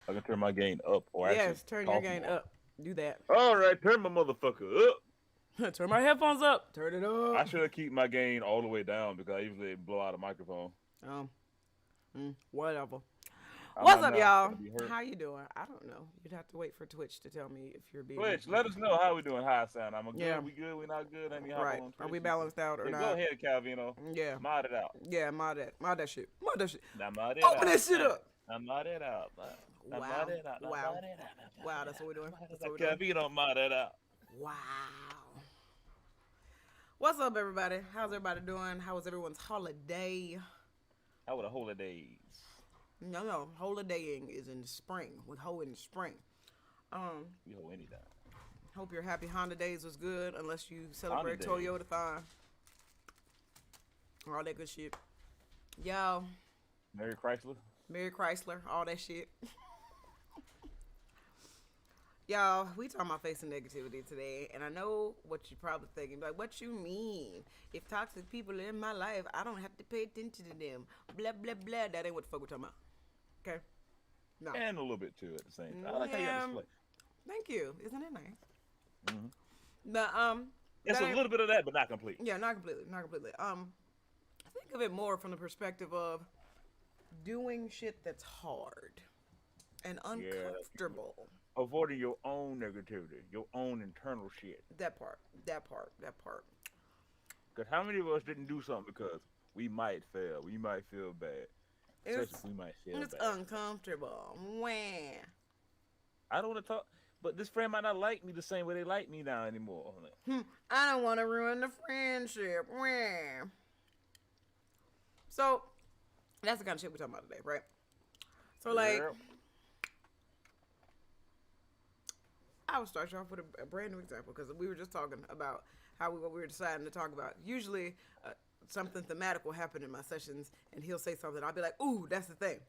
I can turn my gain up or actually Yes, turn your talk gain more. up. Do that. All right, turn my motherfucker up. Turn my headphones up. Turn it I up. should have keep my gain all the way down because I usually blow out a microphone. Um, whatever. I'm What's not up, now y'all? gonna be hurt. How you doing? I don't know. You'd have to wait for Twitch to tell me if you're being. Twitch, let us know how we doing. High sound. I'm a Yeah, good. We good. We not good. Let me hop right. on Are Twitch we and see. balanced out or Yeah, go not? ahead, Calvino. Yeah, Mod it out. yeah. Mod that shit. Mod that shit. Now mod it Open out. that shit up. Now mod it out. Now mod Wow, it out. Now wow, mod it out. Now mod wow. it That's what we're doing. out. Mod That's it what out. we're doing. Calvino, mod it out. Wow. What's up, everybody? How's everybody doing? How was everyone's holiday? How were the holidays? No. Holidaying is in the spring. We hold in the spring. Um, We hold anytime. Hope your happy Honda days was good, unless you celebrate Holidays. Toyota Thon. All that good shit. Y'all, Merry Chrysler. Mary Chrysler, all that shit. Y'all, we talking about facing negativity today, and I know what you're probably thinking. Like, what you mean? If toxic people are in my life, I don't have to pay attention to them. Blah, blah, blah. That ain't what the fuck we're talking about. Okay? No. And a little bit too at the same time. I like how you Yeah, got display. thank you. Isn't it nice? Mm-hmm. But, It's that a ain't, little bit of that, but not complete. yeah, not completely. Not completely. Think of it more from the perspective of doing shit that's hard and Yeah, uncomfortable. avoiding your own negativity, your own internal shit. That part. That part. That part. Because how many of us didn't do something because we might fail, we might feel bad, especially It's if we might feel it's bad. uncomfortable. Wah. I don't want to talk, but this friend might not like me the same way they like me now anymore. I'm like, I don't want to ruin the friendship. Wah. So that's the kind of shit we're talking about today, right? So like, yeah, I will start you off with a brand new example because we were just talking about what we were deciding to talk about. Usually, something thematic will happen in my sessions, and he'll say something. I'll be like, "Ooh, that's the thing."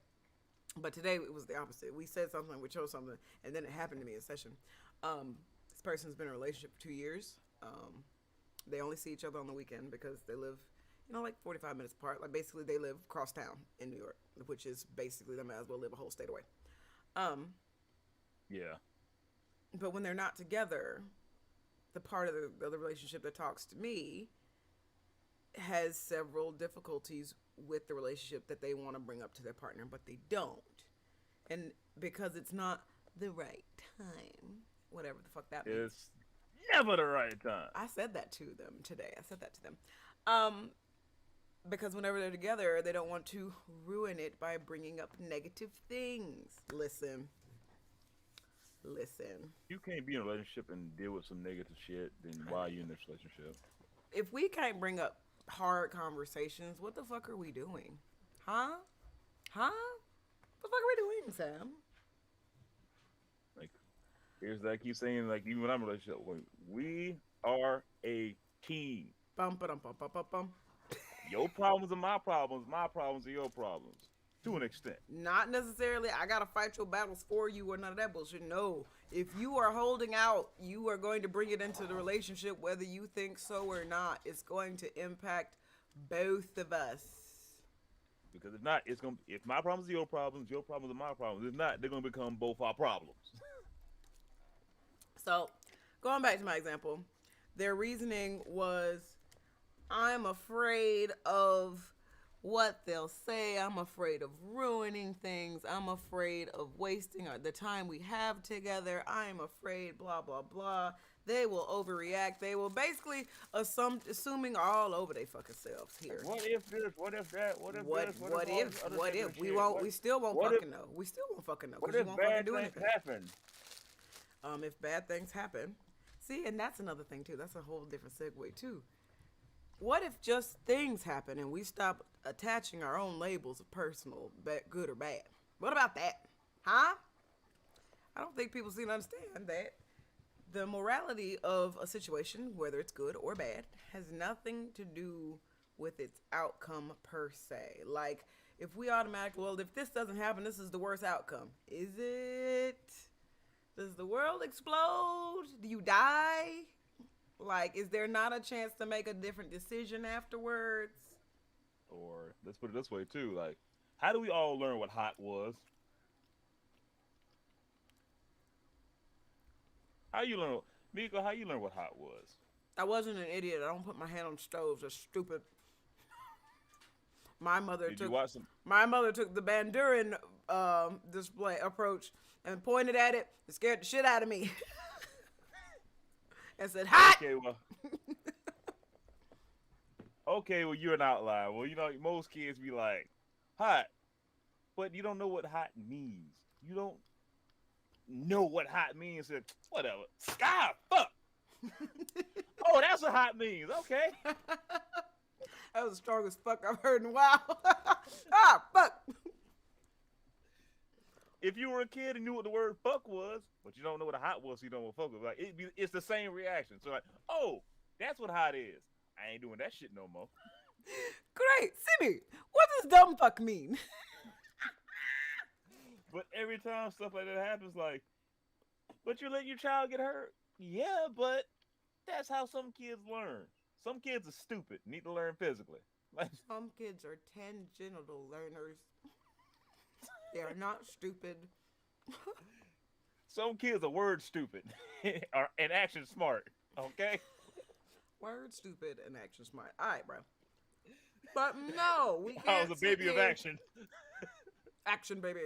But today it was the opposite. We said something, we chose something, and then it happened to me in session. This person's been in a relationship for 2 years. They only see each other on the weekend because they live, like 45 minutes apart. Like basically, they live across town in New York, which is basically they might as well live a whole state away. Um, yeah, but when they're not together, the part of the relationship that talks to me has several difficulties with the relationship that they want to bring up to their partner, but they don't. And because it's not the right time, whatever the fuck that means. it's never the right time. I said that to them today. I said that to them. Um, because whenever they're together, they don't want to ruin it by bringing up negative things. Listen. You can't be in a relationship and deal with some negative shit. Then why are you in this relationship? If we can't bring up hard conversations, what the fuck are we doing? Huh? Huh? What the fuck are we doing, Sam? Like, here's that I keep saying. Like, even when I'm in a relationship, we are a team. Bum ba dum bum bum bum bum. Your problems are my problems. My problems are your problems. To an extent. Not necessarily I gotta fight your battles for you or none of that bullshit. No. If you are holding out, you are going to bring it into the relationship whether you think so or not. It's going to impact both of us. Because if not, it's gonna. If my problems are your problems are my problems. If not, they're gonna become both our problems. So, going back to my example, their reasoning was I'm afraid of what they'll say. I'm afraid of ruining things. I'm afraid of wasting the time we have together. I'm afraid, blah, blah, blah. They will overreact. They will basically assuming all over their fucking selves Like, here. what if this? What if that? What if this? What if What all this if? other What negative if? We shit? won't. We still won't What if? fucking know. We still won't fucking know What because you if won't fucking bad do things anything. happen? If bad things happen, see, and that's another thing too. That's a whole different segue too. What if just things happen and we stop attaching our own labels of personal, good or bad? What about that? Huh? I don't think people seem to understand that the morality of a situation, whether it's good or bad, has nothing to do with its outcome per se. Like, if we automatically, well, if this doesn't happen, this is the worst outcome. Is it? Does the world explode? Do you die? Like, is there not a chance to make a different decision afterwards? Or let's put it this way too. Like, how do we all learn what hot was? How you learn, Miko? How you learn what hot was? I wasn't an idiot. I don't put my hand on stoves. That's stupid. My mother Did you took watch some? my mother took the Bandurin display approach and pointed at it and scared the shit out of me and said, "Hot." Okay, well, okay, well, you're an outlier. Well, you know, most kids be like, hot, but you don't know what hot means. You don't know what hot means. And whatever. Sky, fuck. Oh, that's what hot means. Okay. That was the strongest fuck I've heard in a while. Ah, fuck. If you were a kid and knew what the word fuck was, but you don't know what a hot was, so you don't know what fuck was. Like, it's the same reaction. So like, oh, that's what hot is. I ain't doing that shit no more. Great. Simi, what does dumb fuck mean? But every time stuff like that happens, like, but you let your child get hurt. Yeah, but that's how some kids learn. Some kids are stupid, need to learn physically. Like, Some kids are tangential learners. They are not stupid. some kids are word stupid and action smart. Okay. Word stupid and action smart. All right, bro. But no, we I can't was a sit baby of here. action. Action, baby.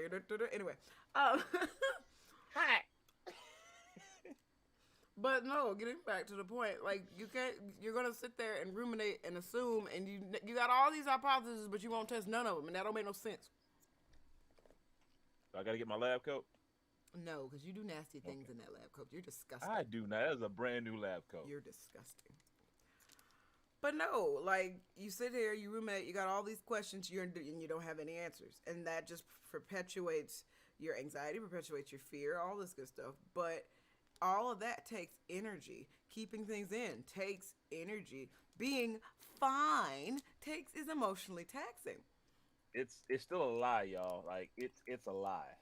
Anyway, um, Hi. but no, getting back to the point, like you can't. You're gonna sit there and ruminate and assume, and you got all these hypotheses, but you won't test none of them, and that don't make no sense. I gotta get my lab coat. No, because you do nasty things Okay. in that lab coat. You're disgusting. I do now. That is a brand new lab coat. You're disgusting. But no, like you sit here, you ruminate, you got all these questions, and you don't have any answers, and that just perpetuates your anxiety, perpetuates your fear, all this good stuff. But all of that takes energy. Keeping things in takes energy. Being fine is emotionally taxing. It's still a lie, y'all. Like it's a lie.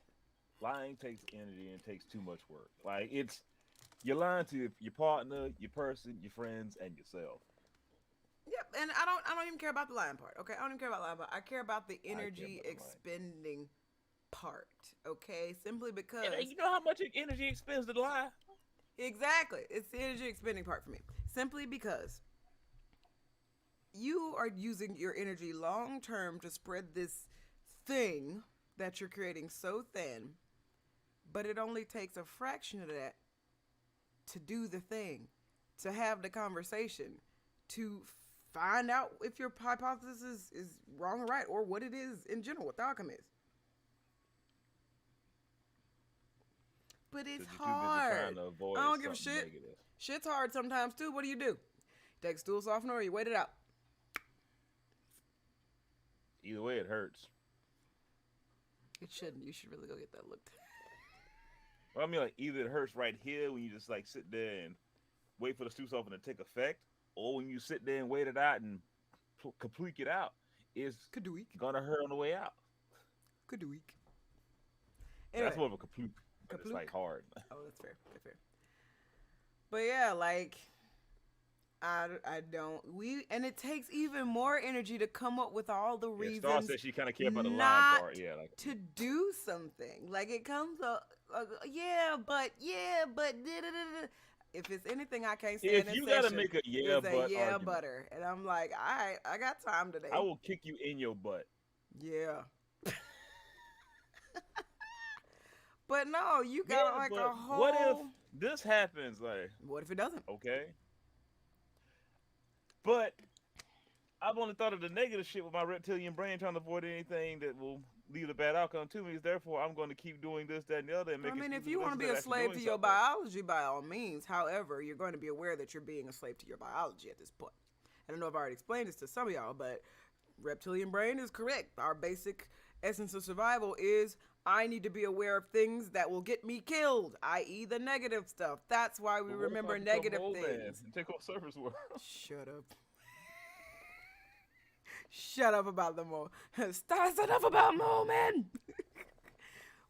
Lying takes energy and takes too much work. Like you're lying to your partner, your person, your friends, and yourself. Yep, and I don't even care about the lying part. Okay, I don't even care about the lying part. I care about the I care energy about the lying. expending part. Okay, simply because And you know how much energy expends to lie? exactly, it's the energy expending part for me. Simply because you are using your energy long term to spread this thing that you're creating so thin, but it only takes a fraction of that to do the thing, to have the conversation, to find out if your hypothesis is wrong or right, or what it is in general, what the outcome is. But it's 'Cause you're too busy hard. trying to avoid I don't give a something shit. negative. Shit's hard sometimes too. What do? Take a stool softener or you wait it out. Either way, it hurts. It shouldn't. You should really go get that looked. Well, I mean, like either it hurts right here when you just like sit there and wait for the stew softener to take effect, or when you sit there and wait it out and complete it out, it's Kadook. gonna hurt on the way out. Kadook. That's Anyway, more of a kaplook, but it's Kaplook? like hard. oh, that's fair. That's fair. But yeah, like I don't and it takes even more energy to come up with all the Yeah, Star reasons said she kind of cared about the line not part. Yeah, like to do something. Like it comes up, yeah, but da, da, da, da. If it's anything I can't stand If in you gotta session, make a yeah it's a but yeah argument, butter. And I'm like, all right, I got time I today. will kick you in your butt. Yeah. But no, you got Yeah, like but a what if whole. this happens? Like, What if it doesn't? okay, but I've only thought of the negative shit with my reptilian brain trying to avoid anything that will lead a bad outcome to me. Therefore, I'm going to keep doing this, that, and the other, and I make mean, if excuses you for this want to be instead a of actually slave doing to your something. biology, by all means. However, you're going to be aware that you're being a slave to your biology at this point. I don't know if I already explained this to some of y'all, but reptilian brain is correct. Our basic essence of survival is I need to be aware of things that will get me killed, i.e., the negative stuff. That's why we But what if I remember become negative Mole Man things. and take over Surface World? Shut up. Shut up about the mole. Stop enough about mole, man.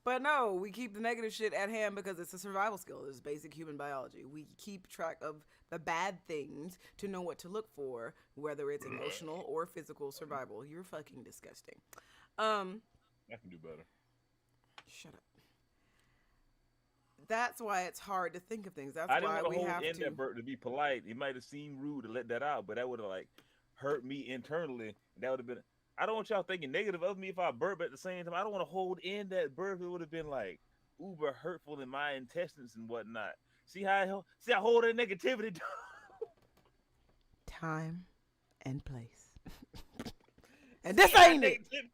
But no, we keep the negative shit at hand because it's a survival skill. It's basic human biology. We keep track of the bad things to know what to look for, whether it's emotional or physical survival. You're fucking disgusting. Um, I can do better. Shut up. That's why it's hard to think of things. That's I didn't why want to we hold have in to. that burp to be polite. It might have seemed rude to let that out, but that would have like hurt me internally. And that would have been. I don't want y'all thinking negative of me if I burp at the same time. I don't want to hold in that burp. It would have been like uber hurtful in my intestines and whatnot. See I hold that negativity. Time and place. And See this how ain't it. negativity.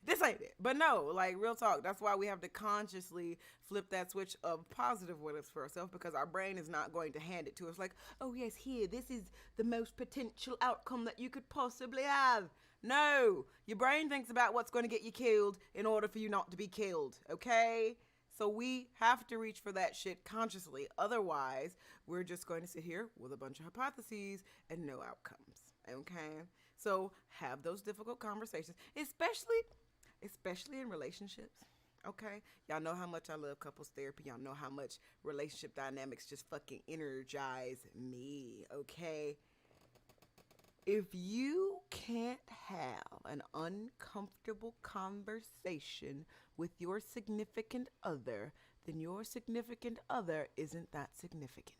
This ain't it. But no, like real talk. That's why we have to consciously flip that switch of positive with us for ourselves because our brain is not going to hand it to us like, oh yes, here, this is the most potential outcome that you could possibly have. No, your brain thinks about what's going to get you killed in order for you not to be killed. Okay? So we have to reach for that shit consciously. Otherwise, we're just going to sit here with a bunch of hypotheses and no outcomes. Okay? So have those difficult conversations, especially in relationships. Okay? Y'all know how much I love couples therapy. Y'all know how much relationship dynamics just fucking energize me. Okay? If you can't have an uncomfortable conversation with your significant other, then your significant other isn't that significant.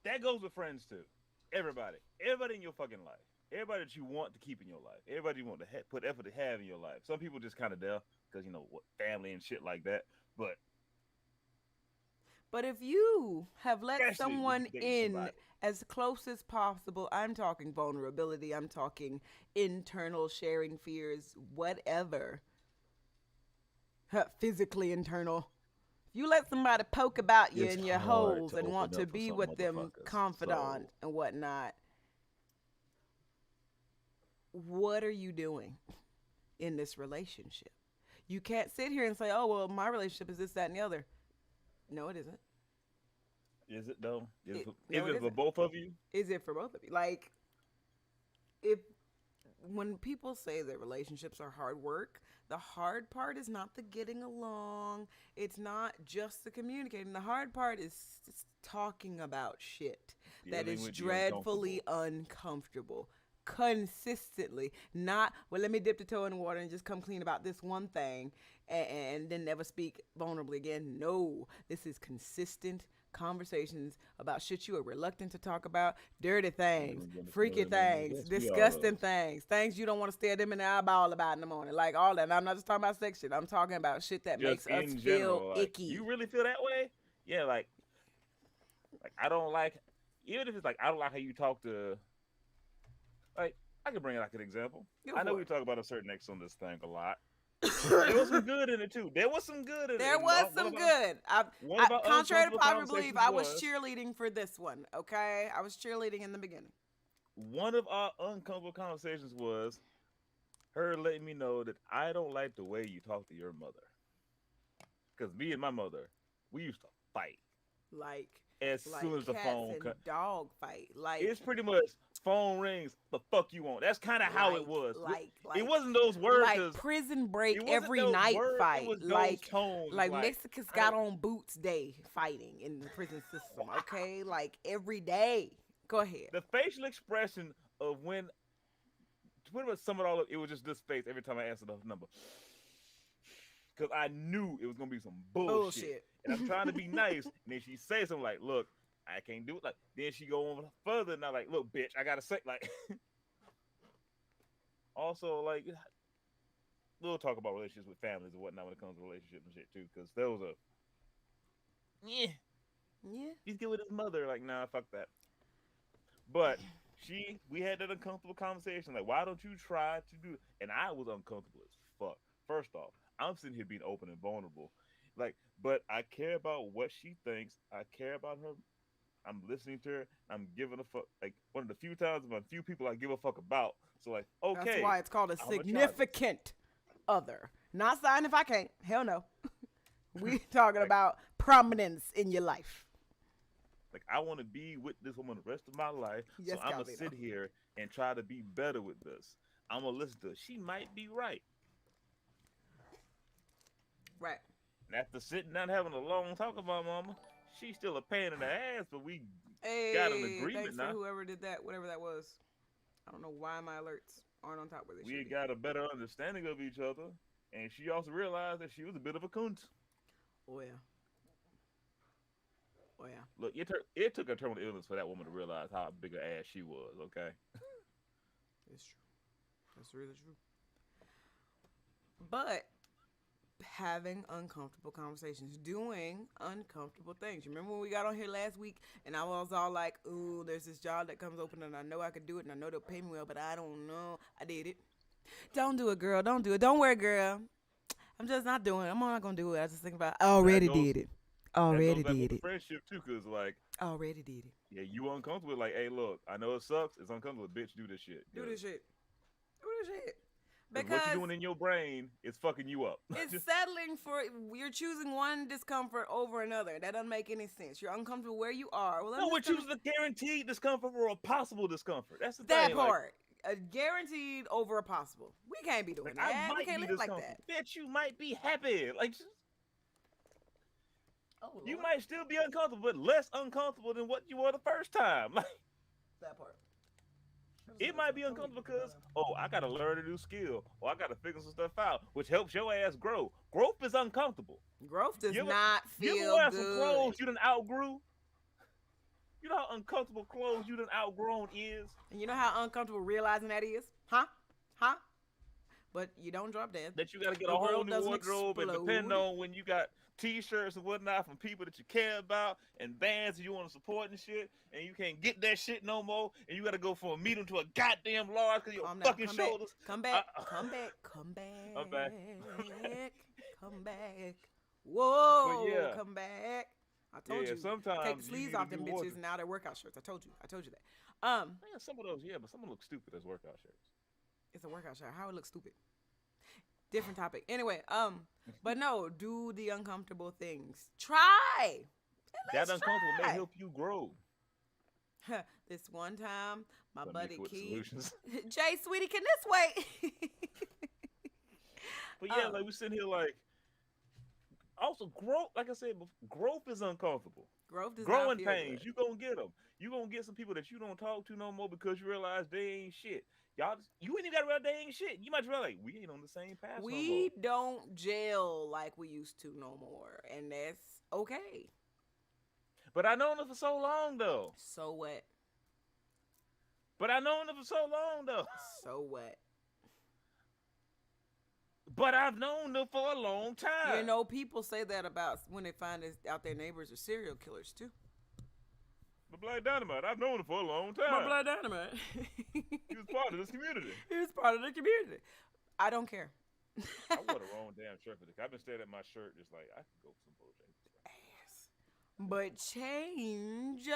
That goes with friends too. Everybody in your fucking life. Everybody that you want to keep in your life. Everybody you want to put effort to have in your life. Some people just kind of there because you know what family and shit like that. But But if you have let especially when someone you dating in somebody, as close as possible, I'm talking vulnerability, I'm talking internal sharing fears, whatever, physically internal. If you let somebody poke about you it's in your hard holes to and want open to up for be some with them, motherfuckers. confidant So and whatnot, what are you doing in this relationship? You can't sit here and say, oh, well, my relationship is this, that, and the other. No, it isn't. is it though? Is No, it it for isn't. both of you? Is it for both of you? Like, if when people say that relationships are hard work, the hard part is not the getting along. It's not just the communicating. The hard part is talking about shit that Dealing is with the dreadfully uncomfortable. uncomfortable. Consistently, not, well, let me dip the toe in the water and just come clean about this one thing and then never speak vulnerably again. No, this is consistent conversations about shit you are reluctant to talk about, dirty things, freaky things, Yes, we are disgusting things, things you don't want to stare them in the eyeball about in the morning, like all that. And I'm not just talking about sex shit. I'm talking about shit that just makes us in feel general. Like you icky. really feel that way? Yeah, like I don't like even if it's like I don't like how you talk to like I can bring like an example. Go I know for we it. talk about a certain X on this thing a lot. There was some good in it too. There was some good in it. There And was some good. one of our Contrary to uncomfortable popular belief, conversations I was was cheerleading for this one. Okay, I was cheerleading in the beginning. one of our uncomfortable conversations was her letting me know that I don't like the way you talk to your mother. Because me and my mother, we used to fight like as like soon as the cats phone and cut. dog fight, It's pretty much phone rings. The fuck you want? That's kind of how it like was. like It like wasn't those words like because prison break it wasn't every those night words. It fight, was those tones. It's like like Mexicans I got don't. on boots day fighting in the prison system. Okay, like every day. Go ahead. The facial expression of when to pretty much sum it all up, it was just this face every time I answered the number. because I knew it was gonna be some bullshit. Bullshit. And I'm trying to be nice, and then she says something like, "Look, I can't do it." Like then she go on further, and I'm like, "Look, bitch, I gotta say like." Also, like we'll talk about relationships with families and whatnot when it comes to relationships and shit too, because there was a yeah, Yeah. he's good with his mother. Like, nah, fuck that. But we had that uncomfortable conversation. Like, why don't you try to do? And I was uncomfortable as fuck. First off, I'm sitting here being open and vulnerable. Like, but I care about what she thinks. I care about her. I'm listening to her. I'm giving a fuck. Like one of the few times, of a few people I give a fuck about. So like, That's okay, why it's called a I'm gonna try this. significant other. Not sign if I can't. Hell no. We talking Like, about prominence in your life. like I want to be with this woman the rest of my life. Yes, So I'm gonna Calvino. sit here and try to be better with this. I'm gonna listen to her. She might be right. Right. And after sitting down having a long talk about mama, she's still a pain in the ass, but we got an Hey, agreement thanks for now. whoever did that, whatever that was. I don't know why my alerts aren't on top where they We should be. got a better understanding of each other. And she also realized that she was a bit of a cunt. Oh yeah. Oh yeah. Look, it took a terminal illness for that woman to realize how big an ass she was, okay? It's true. That's really true. But having uncomfortable conversations, doing uncomfortable things. You remember when we got on here last week and I was all like, ooh, there's this job that comes open and I know I could do it and I know they'll pay me well, but I don't know. I did it. Don't do it, girl. Don't do it. Don't worry, girl. I'm just not doing it. I'm not going to do it. I just think about I That already goes did it. that Already goes back with did the it. friendship too, cause like, Already did it. yeah, you uncomfortable. Like, hey, look, I know it sucks. It's uncomfortable, bitch. Do this shit. Do this shit. Do this shit. Because what you're Because doing in your brain is fucking you up. it's settling for you're choosing one discomfort over another. That doesn't make any sense. You're uncomfortable where you are. Well, No, we're choosing a guaranteed discomfort or a possible discomfort. That's the that thing. part. A guaranteed over a possible. We can't be doing Like, I that. We might can't be live like discomfortable. that. Bitch, you might be happy. Like, Oh, you might still be uncomfortable, but less uncomfortable than what you were the first time. Like, That part. it might be uncomfortable because, oh, I got to learn a new skill, or I got to figure some stuff out, which helps your ass grow. Growth is uncomfortable. Growth does You ever, not you ever feel wear some good. clothes you done outgrew? You know how uncomfortable clothes you done outgrown is? And you know how uncomfortable realizing that is? Huh? Huh? But you don't drop dead. That you got to get The a whole world new doesn't wardrobe, and depending explode. on when you got T-shirts and whatnot from people that you care about and bands that you want to support and shit, and you can't get that shit no more, and you got to go from a medium to a goddamn large because your Calm down. fucking Come shoulders. back. Come back. Come back. Come back. I'm back. Come back. But Whoa. yeah, Come back. I told yeah. you. Take Sometimes the you sleeves need a off new them bitches wardrobe. and now they're workout shirts. I told you. I told you that. Man, some of those, yeah, but some of them look stupid as workout shirts. It's a workout shirt. How it looks stupid. Different topic. Anyway, but no, do the uncomfortable things. Try. At That least uncomfortable may try. help you grow. This one time, my Some buddy quick Key, solutions. Jay, sweetie, can this wait? But yeah, like we sitting here like also growth. Like I said, growth is uncomfortable. Growth does not Growing feel pains, good. you gonna get them. You gonna get some people that you don't talk to no more because you realize they ain't shit. You ain't even got to realize they ain't shit. You might realize like, we ain't on the same path no more. We don't gel like we used to no more, and that's okay. But I known her for so long though. So what? But I known her for so long though. So what? But I've known her for a long time. You know, people say that about when they find out their neighbors are serial killers too. But Black Dynamite, I've known her for a long time. But Black Dynamite, He was part of this community. he was part of the community. I don't care. I wore the wrong damn shirt for this. I've been staring at my shirt just like I could go for some Bojangles. But change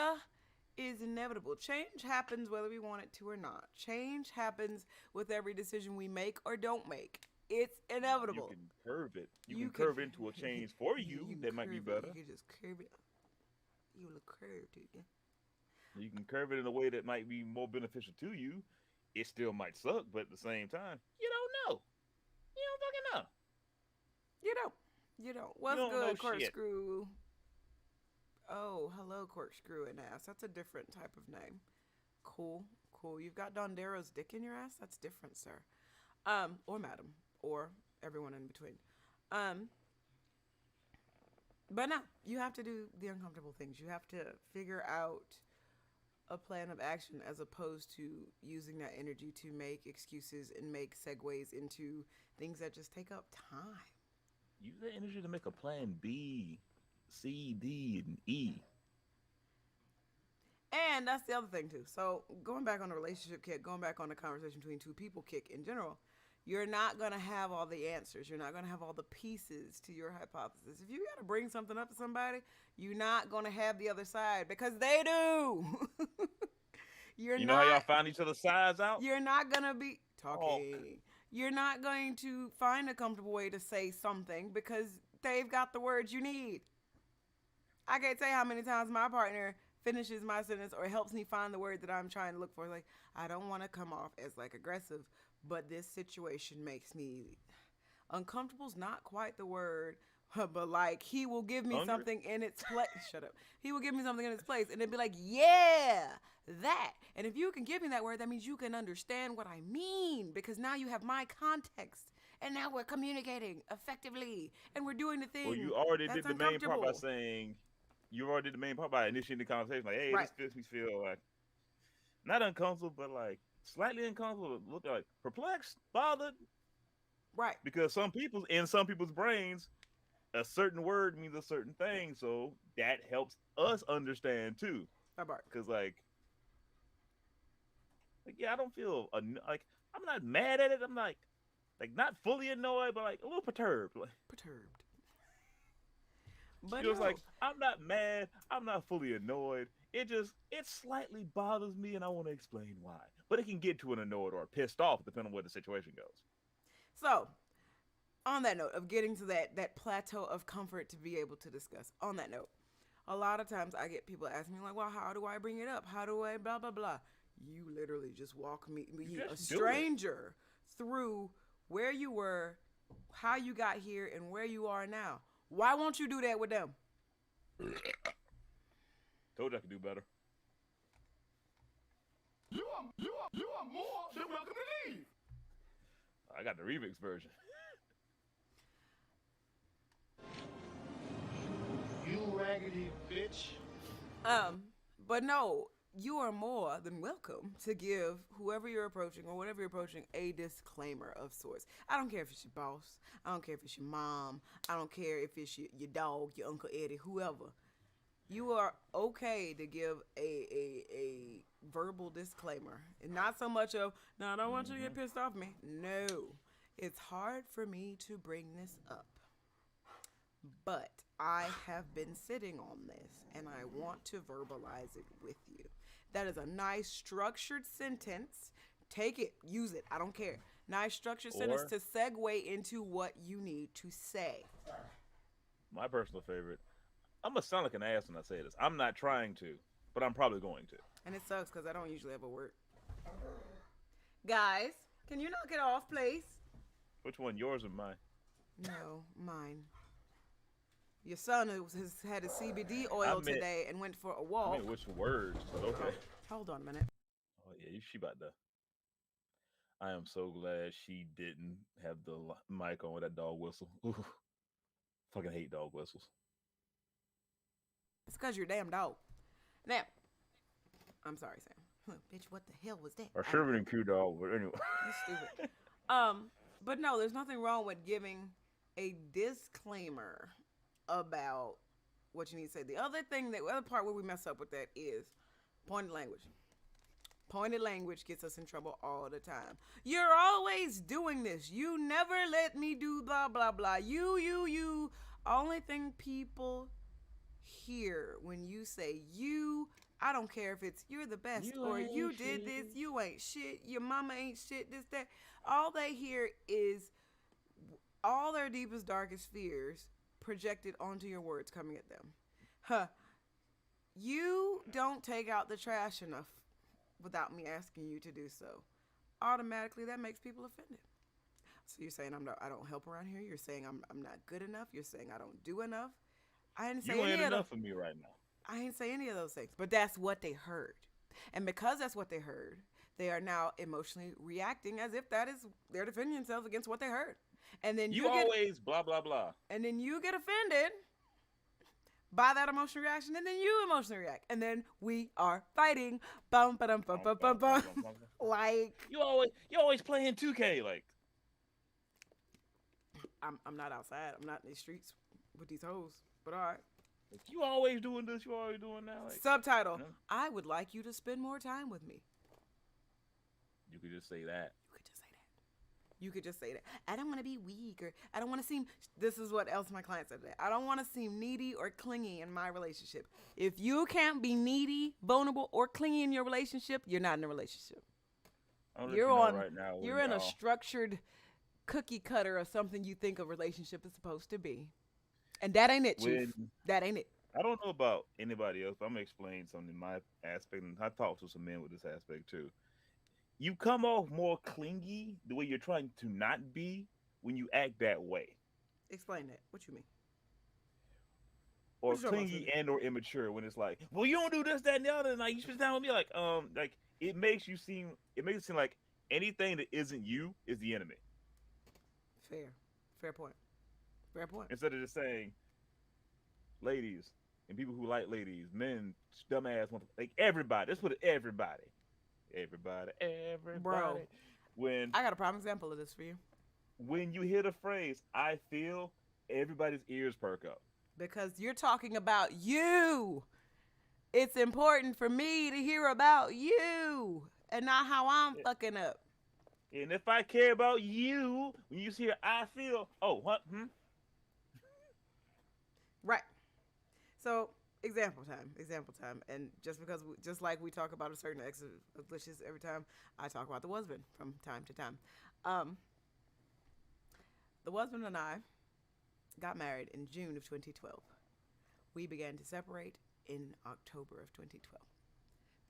is inevitable. Change happens whether we want it to or not. Change happens with every decision we make or don't make. It's inevitable. You can curve it. You can curve into a change for you that might be better. You can just curve it. You look curved, dude. You can curve it in a way that might be more beneficial to you. It still might suck, but at the same time, you don't know. You don't fucking know. You don't. You don't. What's don't know good, shit. corkscrew? Oh, hello, corkscrew and ass. That's a different type of name. Cool, cool. You've got Dondero's dick in your ass? That's different, sir. Or madam, or everyone in between. Um, but no, you have to do the uncomfortable things. You have to figure out a plan of action as opposed to using that energy to make excuses and make segues into things that just take up time. Use that energy to make a plan B, C, D, and E. And that's the other thing too. So going back on the relationship kick, going back on the conversation between two people kick in general, you're not gonna have all the answers. You're not gonna have all the pieces to your hypothesis. If you gotta bring something up to somebody, you're not gonna have the other side because they do. you're You know how y'all not. find each other's sides out? You're not gonna be Talk. talking. You're not going to find a comfortable way to say something because they've got the words you need. I can't tell you how many times my partner finishes my sentence or helps me find the word that I'm trying to look for. Like, I don't want to come off as like aggressive, but this situation makes me uncomfortable's not quite the word, but like he will give me Hungry? something in its place. Shut up. He will give me something in its place and then be like, yeah, that. And if you can give me that word, that means you can understand what I mean because now you have my context. And now we're communicating effectively and we're doing the Well, thing you already that's did the main part by uncomfortable. saying, you already did the main part by initiating the conversation. Like, hey, Right. this makes me feel like not uncomfortable, but like slightly uncomfortable, look like perplexed, bothered, Right. because some people's brains, a certain word means a certain thing, so that helps us understand too. Bye bye. Because like yeah, I don't feel like I'm not mad at it. I'm like not fully annoyed, but like a little perturbed. Like Perturbed. But feels no. like I'm not mad. I'm not fully annoyed. It slightly bothers me, and I want to explain why. But it can get to an annoyed or pissed off depending on where the situation goes. So, on that note of getting to that plateau of comfort to be able to discuss, on that note, a lot of times I get people asking me like, well, how do I bring it up? How do I blah blah blah? You literally just walk me a Just do it. stranger through where you were, how you got here, and where you are now. Why won't you do that with them? Told you I could do better. You are more than welcome to leave. I got the remix version. You raggedy bitch. But no, you are more than welcome to give whoever you're approaching or whatever you're approaching a disclaimer of sorts. I don't care if it's your boss. I don't care if it's your mom. I don't care if it's your dog, your Uncle Eddie, whoever. You are okay to give a verbal disclaimer. And not so much of, no, I don't want you to get pissed off at me. No. It's hard for me to bring this up. But I have been sitting on this and I want to verbalize it with you. That is a nice structured sentence. Take it, use it, I don't care. Nice structured sentence Or to segue into what you need to say. my personal favorite. I'm gonna sound like an ass when I say this. I'm not trying to, but I'm probably going to. And it sucks because I don't usually ever work. Guys, can you knock it off, please? Which one, yours or mine? No, mine. Your son has had a CBD I oil meant, today and went for a I walk. mean, which words? But okay. Hold on a minute. Oh yeah, she about to. I am so glad she didn't have the mic on with that dog whistle. Ooh, fucking hate dog whistles. It's because you're a damn dog. Now, I'm sorry, Sam. Bitch, what the hell was that? Or Sherman and Q dog, but anyway. You stupid. But no, there's nothing wrong with giving a disclaimer about what you need to say. The other part where we mess up with that is pointed language. Pointed language gets us in trouble all the time. You're always doing this. You never let me do blah, blah, blah. You. Only thing people hear when you say you, I don't care if it's you're the best You or ain't you shit. did this, you ain't shit, your mama ain't shit, this, that. All they hear is all their deepest, darkest fears projected onto your words coming at them. Huh. You don't take out the trash enough without me asking you to do so. Automatically, that makes people offended. So you're saying I don't help around here. You're saying I'm not good enough. You're saying I don't do enough. I didn't say You any ain't of enough them. for me right now. I didn't say any of those things. But that's what they heard, and because that's what they heard, they are now emotionally reacting as if that is they're defending themselves against what they heard. And then You you get always blah blah blah. and then you get offended by that emotional reaction, and then you emotionally react, and then we are fighting. Bum ba dum bum bum bum bum. Like You always playing 2K like. I'm not outside. I'm not in these streets with these hoes. But all right. You always doing this. You always doing that. Like, Subtitle: you know? I would like you to spend more time with me. You could just say that. You could just say that. You could just say that. I don't want to be weak, or I don't want to seem. This is what else my client said today. I don't want to seem needy or clingy in my relationship. If you can't be needy, vulnerable, or clingy in your relationship, you're not in a relationship. You're on. Right now. You're in a structured cookie cutter of something you think a relationship is supposed to be, and that ain't it, Chief. That ain't it. I don't know about anybody else, but I'm gonna explain something in my aspect, and I talked to some men with this aspect too. You come off more clingy the way you're trying to not be when you act that way, Explain that. What you mean? or What you talking about, clingy Susie? and or immature when it's like, well, you don't do this, that, and the other, and like you spend time with me, like it makes it seem like anything that isn't you is the enemy. Fair point. Fair point. Instead of just saying, ladies and people who like ladies, men, dumbass, like everybody. Let's put it everybody. Bro, When I got a prime example of this for you. when you hear the phrase "I feel," everybody's ears perk up. Because you're talking about you. It's important for me to hear about you and not how I'm fucking up. And if I care about you, when you hear "I feel," oh, what? Right. So, example time. And just like we talk about a certain ex of Glitches every time, I talk about the husband from time to time. The husband and I got married in June of 2012. We began to separate in October of 2012.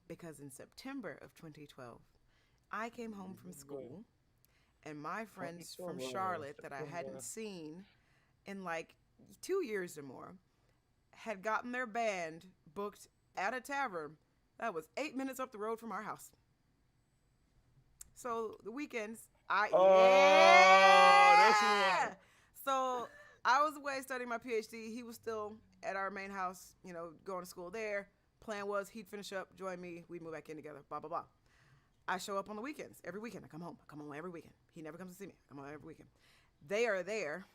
Because in September of 2012, I came home from school, and my friends from Charlotte that I hadn't seen in like 2 years or more had gotten their band booked at a tavern that was 8 minutes up the road from our house. So the weekends, that's one. So I was away studying my PhD. He was still at our main house, going to school there. Plan was he'd finish up, join me, we'd move back in together, blah, blah, blah. I show up on the weekends. Every weekend I come home. I come home every weekend. He never comes to see me. I come home every weekend. They are there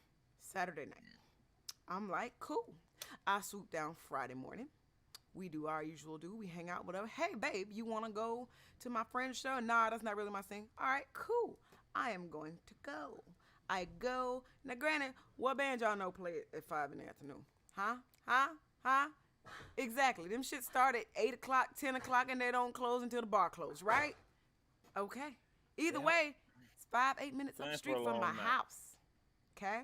Saturday night. I'm like, cool. I swoop down Friday morning. We do our usual do. We hang out, whatever. Hey, babe, you want to go to my friend's show? Nah, that's not really my thing. All right, cool. I am going to go. I go. Now, granted, what band y'all know play at 5 in the afternoon? Huh? Exactly. Them shit start at 8 o'clock, 10 o'clock, and they don't close until the bar closes, right? Okay. Either way, it's 8 minutes up the street from my house. Okay?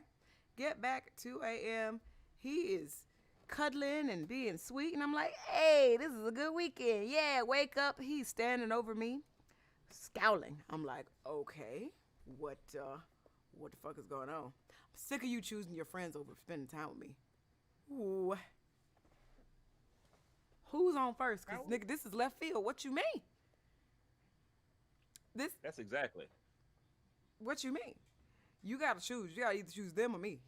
Get back at 2 a.m. He is cuddling and being sweet, and I'm like, hey, this is a good weekend. Yeah, wake up. He's standing over me, scowling. I'm like, okay, what the fuck is going on? I'm sick of you choosing your friends over spending time with me. Ooh. Who's on first? Because, nigga, this is left field. What you mean? That's exactly. What you mean? You gotta choose. You gotta either choose them or me.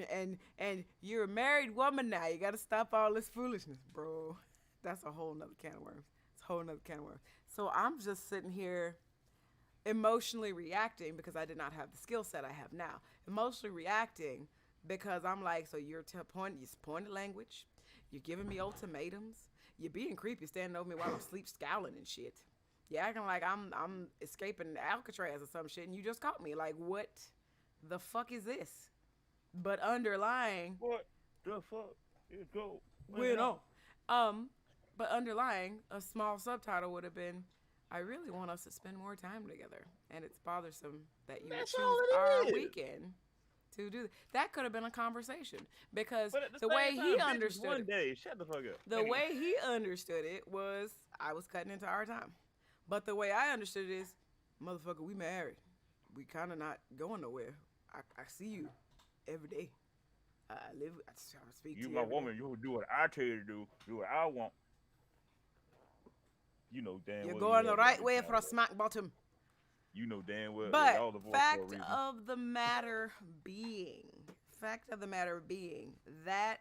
And you're a married woman now. You gotta stop all this foolishness, bro. That's a whole nother can of worms. It's a whole nother can of worms. So I'm just sitting here emotionally reacting because I did not have the skill set I have now. Emotionally reacting because I'm like, so you're pointed language. You're giving me ultimatums. You're being creepy, standing over me while I'm asleep, scowling and shit. You're acting like I'm escaping Alcatraz or some shit, and you just caught me. Like, what the fuck is this? But underlying, What the fuck is going on? But underlying, a small subtitle would have been, I really want us to spend more time together, and it's bothersome that you That's choose all it our is. weekend to do that. Could have been a conversation because But at the way same he time, bitch, understood one it, day, shut the fuck up. the way he understood it was I was cutting into our time. But the way I understood it is, motherfucker, we married. We kind of not going nowhere. I see you every day. I speak to You you my every woman, day. you do what I tell you to do what I want. You know damn You're well going you the had right that way kind for a of- smack bottom. You know damn well But all divorced for a fact reason. of the matter being, that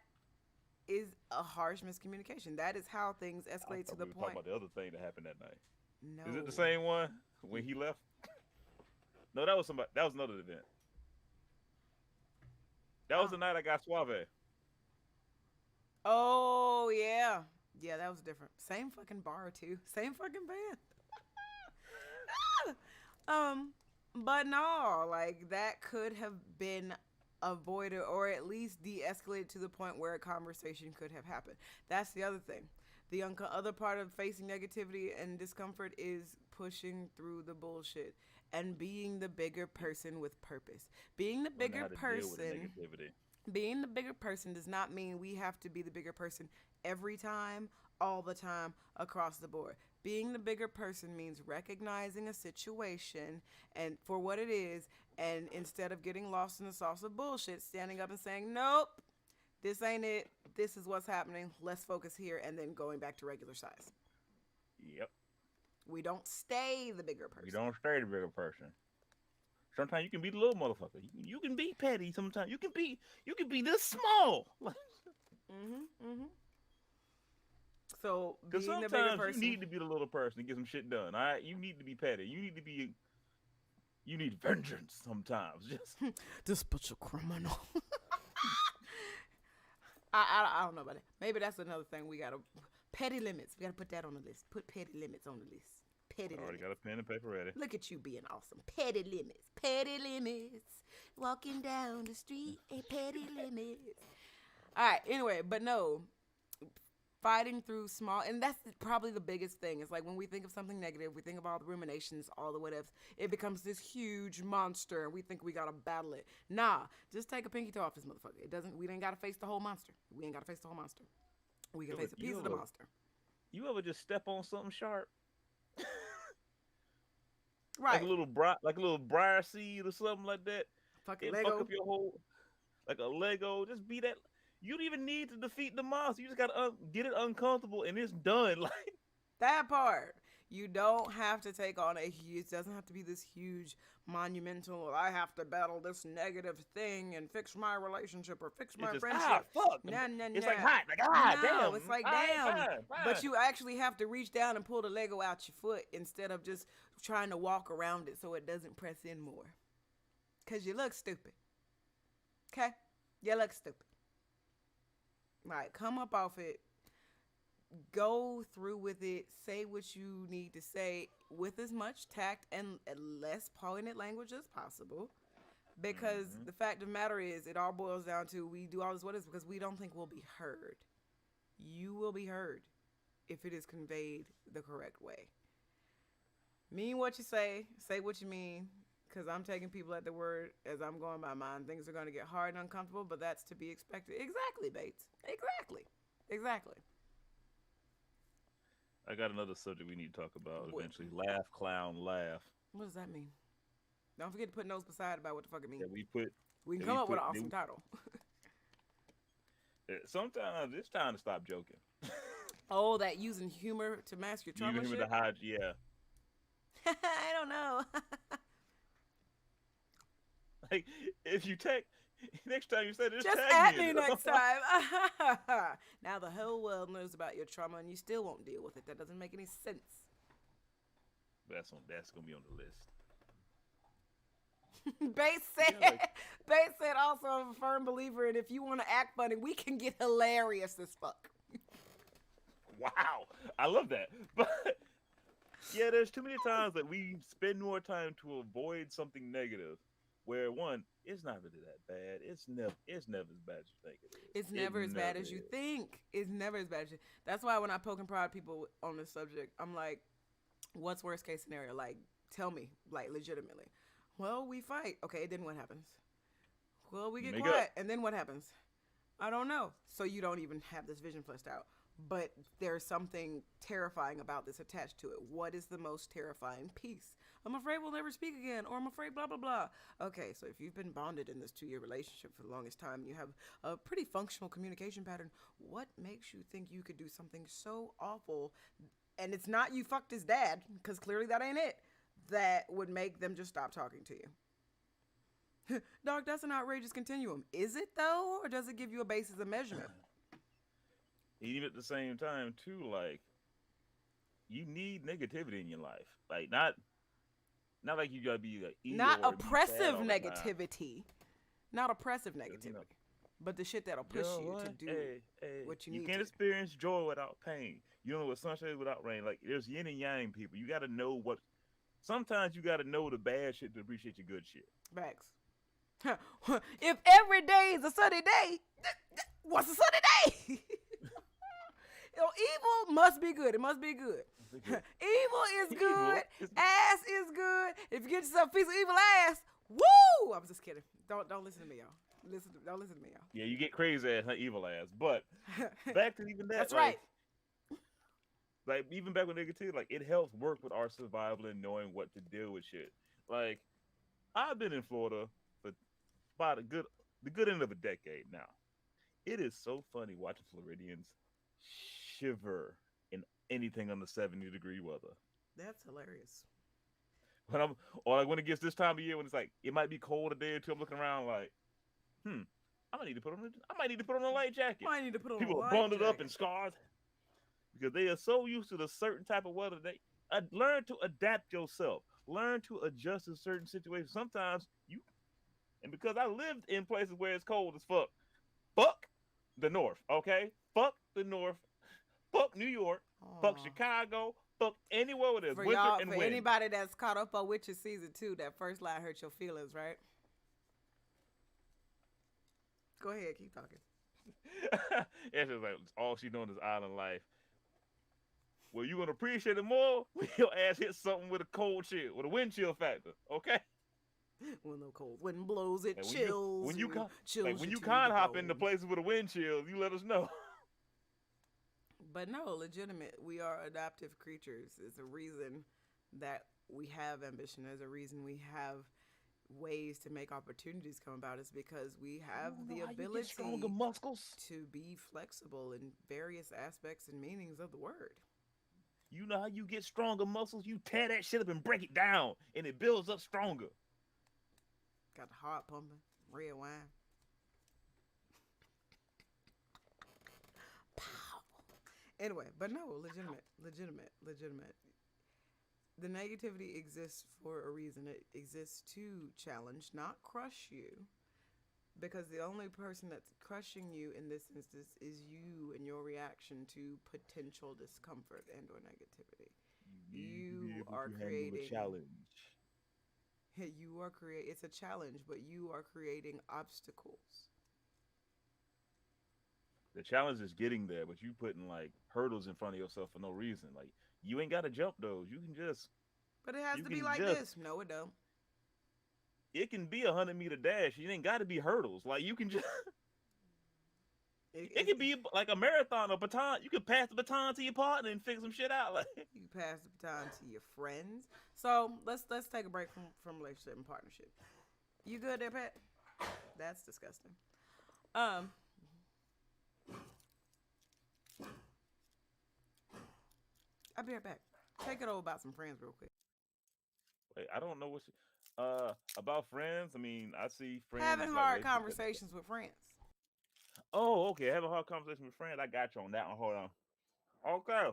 is a harsh miscommunication. That is how things I escalate to thought the we were talking point. about the other thing that happened that night. No. Is it the same one when he left? No, that was somebody. That was another event. That was Oh. the night I got Suave. Oh yeah. Yeah, that was different. Same fucking bar too. Same fucking band. um, but no, like that could have been avoided or at least de-escalated to the point where a conversation could have happened. That's the other thing. The other part of facing negativity and discomfort is pushing through the bullshit and being the bigger person with purpose. Being the Learning bigger how to deal with the person negativity. being the bigger person does not mean we have to be the bigger person every time, all the time, across the board. Being the bigger person means recognizing a situation and for what it is, and instead of getting lost in the sauce of bullshit, standing up and saying, "Nope, this ain't it. This is what's happening. Let's focus here," and then going back to regular size. Yep. We don't stay the bigger person. You don't stay the bigger person. Sometimes you can be the little motherfucker. You can be petty. Sometimes you can be this small. So Because being the bigger sometimes person. you need to be the little person to get some shit done. All right, you need to be petty. You need vengeance sometimes. Just This bitch a criminal. I don't know about it. Maybe that's another thing we gotta petty limits. We gotta put that on the list. Put petty limits on the list. Petty already limits. got a pen and paper ready. Look at you being awesome. Petty limits. Petty limits. Walking down the street, a petty limits. All right. Anyway, but no, fighting through small, and that's probably the biggest thing. It's like when we think of something negative, we think of all the ruminations, all the what ifs. It becomes this huge monster, and we think we gotta battle it. Nah, just take a pinky toe off this motherfucker. It doesn't. We ain't gotta face the whole monster. We ain't gotta face the whole monster. We can face a piece of the monster. You ever just step on something sharp? Right. Like a little briar seed or something like that. Fucking It Lego. fuck up your whole, like a Lego. Just be that. You don't even need to defeat the monster. You just gotta get it uncomfortable and it's done. Like That part. You don't have to take on it doesn't have to be this huge monumental, I have to battle this negative thing and fix my relationship or fix my it's just friendship. fuck. Nah. It's like hot. Like damn. It's like All right, damn. fine. But you actually have to reach down and pull the Lego out your foot instead of just trying to walk around it so it doesn't press in more. Cause you look stupid. Okay? You look stupid. Right, come up off it. Go through with it. Say what you need to say with as much tact and less pointed language as possible. Because the fact of the matter is, it all boils down to we do all this what is because we don't think we'll be heard. You will be heard if it is conveyed the correct way. Mean what you say what you mean. Because I'm taking people at their word as I'm going by mine. Things are going to get hard and uncomfortable, but that's to be expected. Exactly, Bates. Exactly. I got another subject we need to talk about What? eventually. Laugh, clown, laugh. What does that mean? Don't forget to put notes beside about what the fuck it means. Yeah, We can that come we up with an put- awesome title. Sometimes it's time to stop joking. Oh, that using humor to mask your trauma Even shit? with the hide, yeah. I don't know. Like if you take next time you say this, Just tag at me me in it. next time. Now the whole world knows about your trauma and you still won't deal with it. That doesn't make any sense. That's gonna be on the list. Bates said, Yeah, like- Bates said also I'm a firm believer in if you want to act funny, we can get hilarious as fuck. Wow, I love that. But yeah, there's too many times that we spend more time to avoid something negative, where one, it's not really that bad. It's never as bad as you think it is. It's never as bad as you is. think. It's never as bad as you. That's why when I poke and prod people on this subject, I'm like, what's worst case scenario? Like, tell me, like, legitimately. Well, we fight. Okay, then what happens? Well, we get Make quiet. up. And then what happens? I don't know. So you don't even have this vision fleshed out. But there's something terrifying about this attached to it. What is the most terrifying piece? I'm afraid we'll never speak again, or I'm afraid blah, blah, blah. Okay, so if you've been bonded in this 2-year relationship for the longest time, you have a pretty functional communication pattern, what makes you think you could do something so awful? And it's not you fucked his dad, because clearly that ain't it. that would make them just stop talking to you. Dog, that's an outrageous continuum. Is it though, or does it give you a basis of measurement? Even at the same time, too, like you need negativity in your life. Like not like you gotta be like ego Not or be sad oppressive all the time. negativity. Not oppressive 'Cause, you know, negativity. But the shit that'll push girl, you to what? do Hey, what you you need can't to. experience joy without pain. You don't know what sunshine is without rain. Like there's yin and yang people. You gotta know what. Sometimes you gotta know the bad shit to appreciate your good shit. Facts. If every day is a sunny day, what's a sunny day? Evil must be good. It must be good. Evil is good. Ass is good. If you get yourself a piece of evil ass, woo! I'm just kidding. Don't listen to me, y'all. Don't listen to me, y'all. Yeah, you get crazy ass, not evil ass. But back to even that. That's like, right. Like even back with negativity, like it helps work with our survival and knowing what to deal with shit. Like I've been in Florida for about the good end of a decade now. It is so funny watching Floridians shiver in anything under 70-degree weather. That's hilarious. When I'm or like when it gets this time of year when it's like it might be cold a day or two, I'm looking around like, I might need to put on a light jacket. I need to put on People a are light bundled up jacket. in scarves because they are so used to the certain type of weather. They learn to adapt yourself. Learn to adjust to certain situations. Sometimes you and because I lived in places where it's cold as fuck. Fuck the North, okay? Fuck the North. Fuck New York. Fuck Aw. Chicago. Fuck anywhere where there's For winter y'all, and for wind. anybody that's caught up on Witcher season 2, that first line hurt your feelings, right? Go ahead, keep talking. It's just like all she doing is island life. Well, you gonna appreciate it more when your ass hits something with a cold chill, with a wind chill factor, okay? When the cold wind blows, it Like chills when you you, like chills when you you to con the hop into bone. places with a wind chill, you let us know. But no, legitimate. We are adaptive creatures. There's a reason that we have ambition. There's a reason we have ways to make opportunities come about. Is because we have the ability Stronger muscles. to be flexible in various aspects and meanings of the word. You know how you get stronger muscles? You tear that shit up and break it down, and it builds up stronger. Got the heart pumping, red wine. Anyway, but no, legitimate. The negativity exists for a reason. It exists to challenge, not crush you. Because the only person that's crushing you in this instance is you and your reaction to potential discomfort and or negativity. You are creating challenge. it's a challenge, but you are creating obstacles. The challenge is getting there, but you putting like hurdles in front of yourself for no reason. Like you ain't gotta jump those. You can just But it has you to can be like just this. No, it don't. it can be 100-meter dash. It ain't gotta be hurdles. Like you can just it can be like a marathon or baton. You can pass the baton to your partner and figure some shit out. Like You pass the baton to your friends. So let's take a break from relationship and partnership. You good there, Pat? That's disgusting. I'll be right back. Take it over about some friends real quick. wait, I don't know what about friends. I mean, I see friends Having like hard relationships. conversations with friends. Oh, okay. Having a hard conversation with friends. I got you on that one. Hold on. Okay.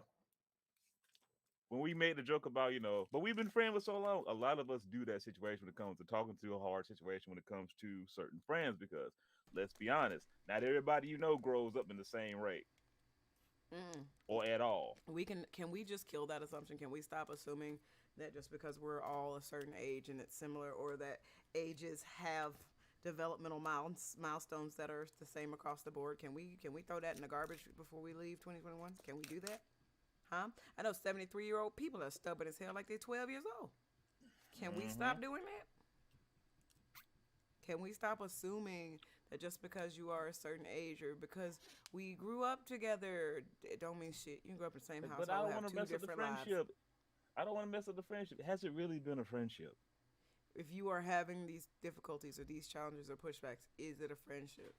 When we made the joke about, but we've been friends with so long, a lot of us do that situation when it comes to talking to a hard situation when it comes to certain friends because let's be honest, not everybody grows up in the same rate or at all. Can we just kill that assumption? Can we stop assuming that just because we're all a certain age and it's similar, or that ages have developmental milestones that are the same across the board? Can we throw that in the garbage before we leave 2021? Can we do that? Huh? I know 73-year-old people are stubborn as hell like they're 12 years old. Can we stop doing that? Can we stop assuming that just because you are a certain age or because we grew up together, it don't mean shit. You can grow up in the same household, But I don't have want to two mess up the different lives. friendship. I don't want to mess up the friendship. Has it really been a friendship? If you are having these difficulties or these challenges or pushbacks, is it a friendship?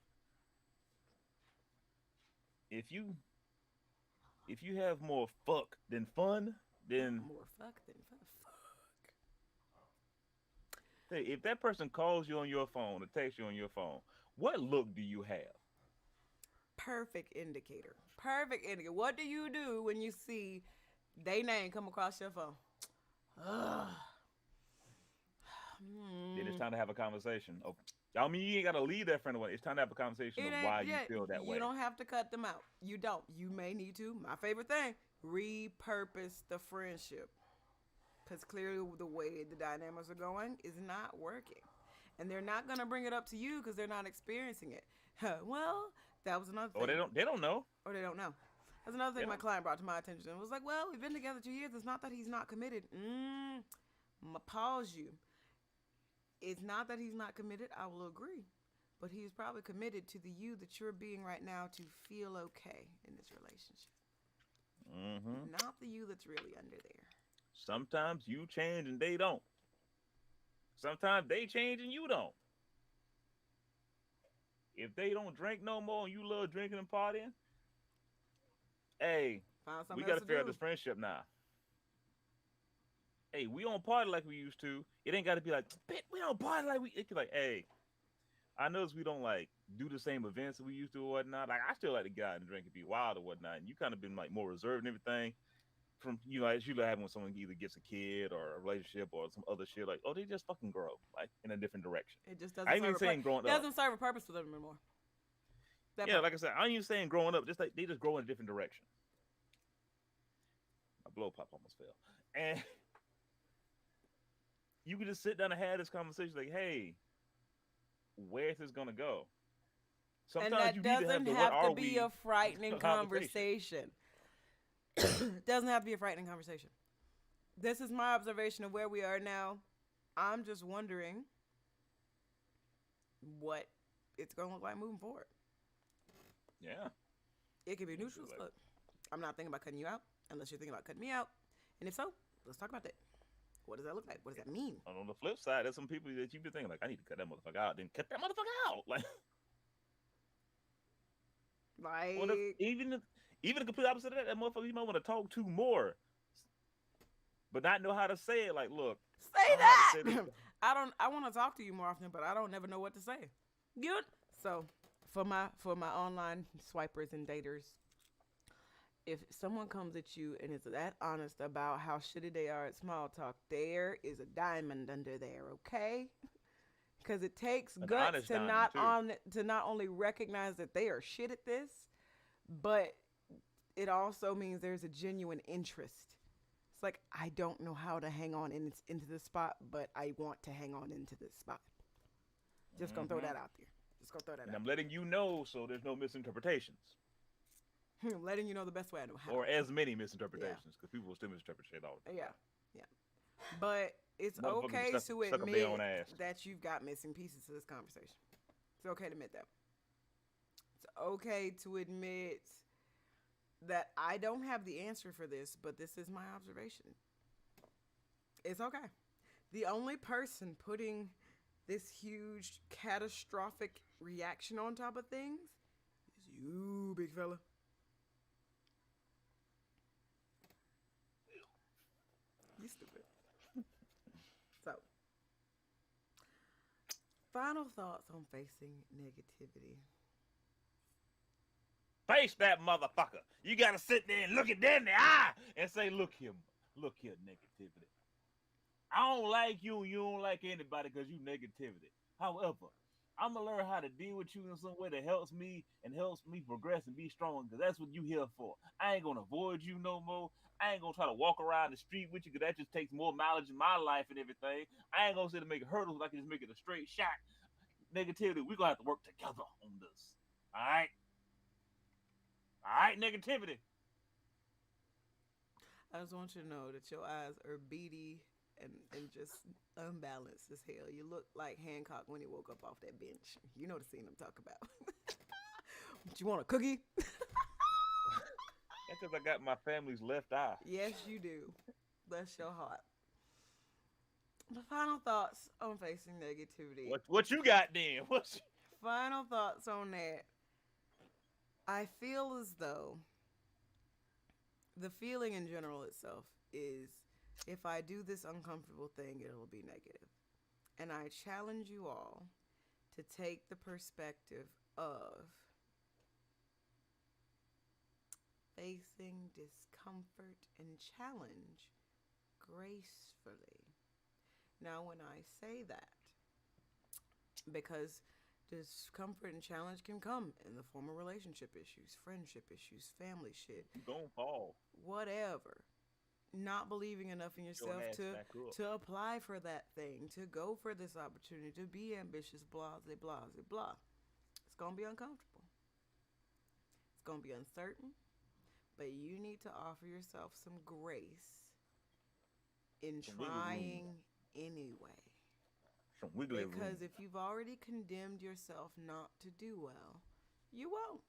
If you have more fuck than fun, then More fuck than fuck. Hey, if that person calls you on your phone or texts you on your phone, what look do you have? Perfect indicator. Perfect indicator. What do you do when you see they name come across your phone? Ugh. Then it's time to have a conversation. Oh, I mean, you ain't gotta leave that friend away. It's time to have a conversation It of ain't why you yet. feel that You way. don't have to cut them out. You don't. You may need to. My favorite thing, repurpose the friendship. Because clearly the way the dynamics are going is not working. And they're not going to bring it up to you because they're not experiencing it. Well, that was another Or thing. they don't know. Or they don't know. That's another They thing my don't. client brought to my attention. It was like, well, we've been together 2 years. It's not that he's not committed. Pause you. It's not that he's not committed. I will agree. But he's probably committed to the you that you're being right now to feel okay in this relationship. Mm-hmm. Not the you that's really under there. Sometimes you change and they don't. Sometimes they change and you don't. If they don't drink no more and you love drinking and partying, hey, Find we something gotta else to figure out do. this friendship now. Hey, we don't party like we used to. It ain't gotta be like, bitch, we don't party like we. It's like, hey, I notice we don't like do the same events that we used to or whatnot. Like, I still like to get out and drink and be wild or whatnot. And you kind of been like more reserved and everything. From as you having when someone either gets a kid or a relationship or some other shit. Like, oh, they just fucking grow like in a different direction. It just I doesn't ain't even serve saying growing up. doesn't serve a purpose for them anymore. That Yeah, part. like I said, I ain't even saying growing up. Just like they just grow in a different direction. My blow pop almost fell, and you can just sit down and have this conversation. Like, hey, where's this gonna go? And Sometimes that you need to doesn't have the what have to are be we a frightening conversation. conversation. Doesn't have to be a frightening conversation. This is my observation of where we are now. I'm just wondering what it's going to look like moving forward. Yeah. It could be neutral. Like, Look, I'm not thinking about cutting you out unless you're thinking about cutting me out. And if so, let's talk about that. What does that look like? What does that mean? and on the flip side, there's some people that you be thinking like, I need to cut that motherfucker out. Then cut that motherfucker out. Like, Like, well, even the complete opposite of that, that motherfucker you might want to talk to more, but not know how to say it. Like, look, say I don't know how to say that. this. I want to talk to you more often, but I don't never know what to say. Good. So, for my online swipers and daters, if someone comes at you and is that honest about how shitty they are at small talk, there is a diamond under there, okay? Because it takes An guts honest to diamond, not only recognize that they are shit at this, but it also means there's a genuine interest. It's like, I don't know how to hang on into this spot, but I want to hang on into this spot. Just gonna throw that out there. Just gonna throw that And out. I'm letting you know so there's no misinterpretations. Letting you know the best way I know how. Or as many misinterpretations, because people will still misinterpret shit all the time. Yeah. But it's Motherfuckers okay suck- to suck up their admit own ass. that you've got missing pieces to this conversation. It's okay to admit that. It's okay to admit that I don't have the answer for this, but this is my observation. It's okay. The only person putting this huge catastrophic reaction on top of things is you, big fella. You stupid. So, final thoughts on facing negativity. Face that motherfucker. You gotta sit there and look it dead in the eye and say, look here, negativity. I don't like you and you don't like anybody because you negativity. However, I'm gonna learn how to deal with you in some way that helps me and helps me progress and be strong because that's what you here for. I ain't gonna avoid you no more. I ain't gonna try to walk around the street with you because that just takes more mileage in my life and everything. I ain't gonna sit and make hurdles like I can just make it a straight shot. Negativity, we're gonna have to work together on this. Alright? Alright, negativity. I just want you to know that your eyes are beady and just unbalanced as hell. You look like Hancock when he woke up off that bench. You know the scene I'm talking about. You want a cookie? That's because I got my family's left eye. Yes, you do. Bless your heart. The final thoughts on facing negativity. What you got then? Final thoughts on that. I feel as though the feeling in general itself is if I do this uncomfortable thing, it'll be negative. And I challenge you all to take the perspective of facing discomfort and challenge gracefully. Now, when I say that, because discomfort and challenge can come in the form of relationship issues, friendship issues, family shit, You gonna fall. whatever. Not believing enough in Get your yourself ass back up. to apply for that thing, to go for this opportunity, to be ambitious, blah, blah, blah, blah. It's gonna be uncomfortable. It's gonna be uncertain, but you need to offer yourself some grace in Some wiggle room. trying anyway. Some wiggly room. Because if you've already condemned yourself not to do well, you won't.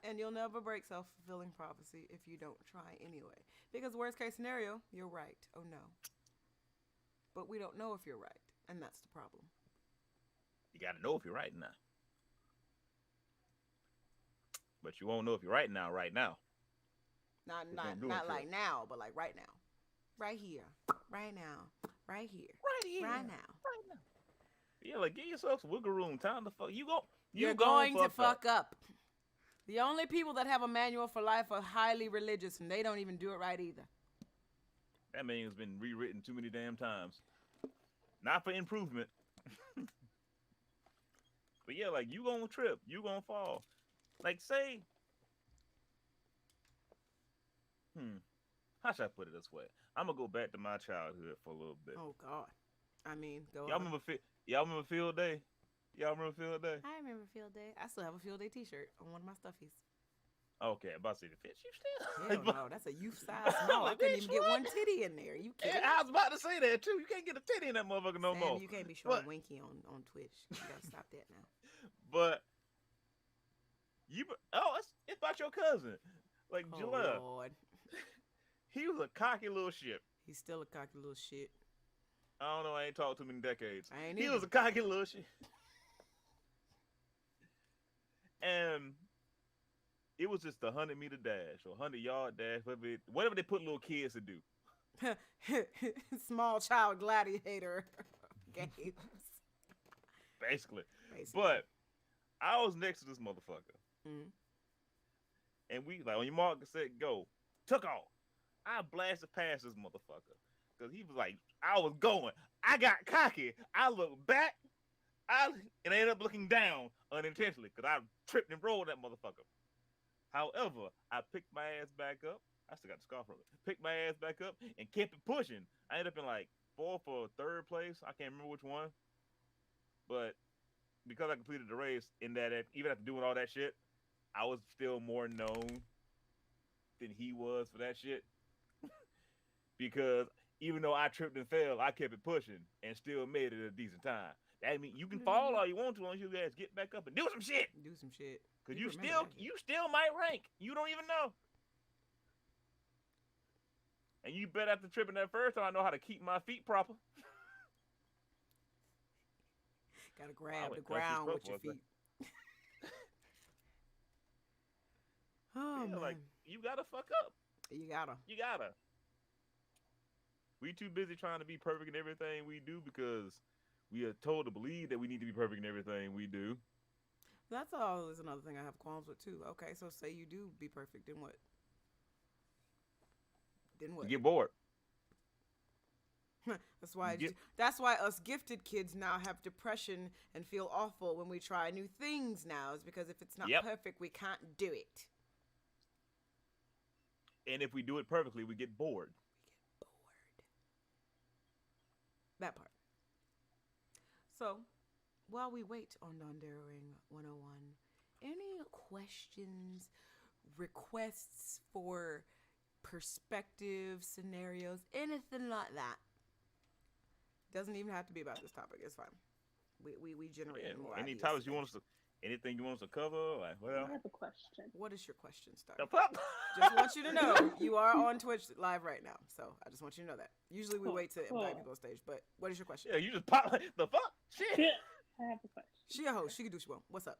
And you'll never break self-fulfilling prophecy if you don't try anyway. Because worst case scenario, you're right. Oh no. But we don't know if you're right. And that's the problem. You gotta know if you're right now. But you won't know if you're right now, right now. Not It's gonna do it not to like us. now, but like right now. Right here. Right now. Right here. Right here. Right now. Right now. Yeah, like give yourself some wiggle room. Time to fuck. You're going to fuck up. The only people that have a manual for life are highly religious, and they don't even do it right either. That man has been rewritten too many damn times. Not for improvement. But yeah, like you gonna trip, you gonna fall. Like say, how should I put it this way? I'm gonna go back to my childhood for a little bit. Oh God. I mean, go Y'all on. remember Field Day? Y'all remember Field Day? I remember Field Day. I still have a Field Day T-shirt on one of my stuffies. Okay, I'm about to say the fit you still. Hell no, that's a youth size small. I couldn't even get one titty in there. You kidding? Yeah, I was about to say that too. You can't get a titty in that motherfucker no Sam, more. you can't be showing But- winky on Twitch. You gotta stop that now. But it's about your cousin, like Oh Jaleel. Lord, He was a cocky little shit. he's still a cocky little shit. I don't know. I ain't talked to him in decades. I ain't He either. was a cocky little shit. And it was just a 100-meter dash or 100-yard dash, whatever they put little kids to do. Small child gladiator games. Basically. Basically. But I was next to this motherfucker. Mhm. And we, like, on your mark, said go. Took off. I blasted past this motherfucker. Because he was like, I was going. I got cocky. I looked back. And I ended up looking down unintentionally because I tripped and rolled that motherfucker. However, I picked my ass back up. I still got the scar from it. Picked my ass back up and kept it pushing. I ended up in like 4th or 3rd place. I can't remember which one. But because I completed the race, in that even after doing all that shit, I was still more known than he was for that shit. Because even though I tripped and fell, I kept it pushing and still made it a decent time. That means you can fall all you want to, as long as you guys get back up and do some shit. Do some shit. Cause You you remember still that shit. you still might rank. You don't even know. And you bet after tripping that first time I know how to keep my feet proper. Gotta grab would the cut this ground with your purple, feet. Oh Yeah, man, like you gotta fuck up. you gotta. You gotta. We too busy trying to be perfect in everything we do because we are told to believe that we need to be perfect in everything we do. That's always another thing I have qualms with too. Okay, so say you do be perfect, then what? Then what? You get bored. That's why. get- That's why us gifted kids now have depression and feel awful when we try new things now. Is because if it's not Yep. perfect, we can't do it. And if we do it perfectly, we get bored. Bored. That part. So, while we wait on Dondaring 101, any questions, requests for perspective, scenarios, anything like that? Doesn't even have to be about this topic. It's fine. We generate Yeah, more any ideas topics you today. want us to, anything you want us to cover, like I well, have a question. What is your question, Star? the fuck. Just want you to know you are on Twitch live right now, so I just want you to know that. Usually we Cool, wait to invite cool. people on stage, but what is your question? Yeah, you just pop the fuck shit. I have a question. She a host. She can do what she want. What's up?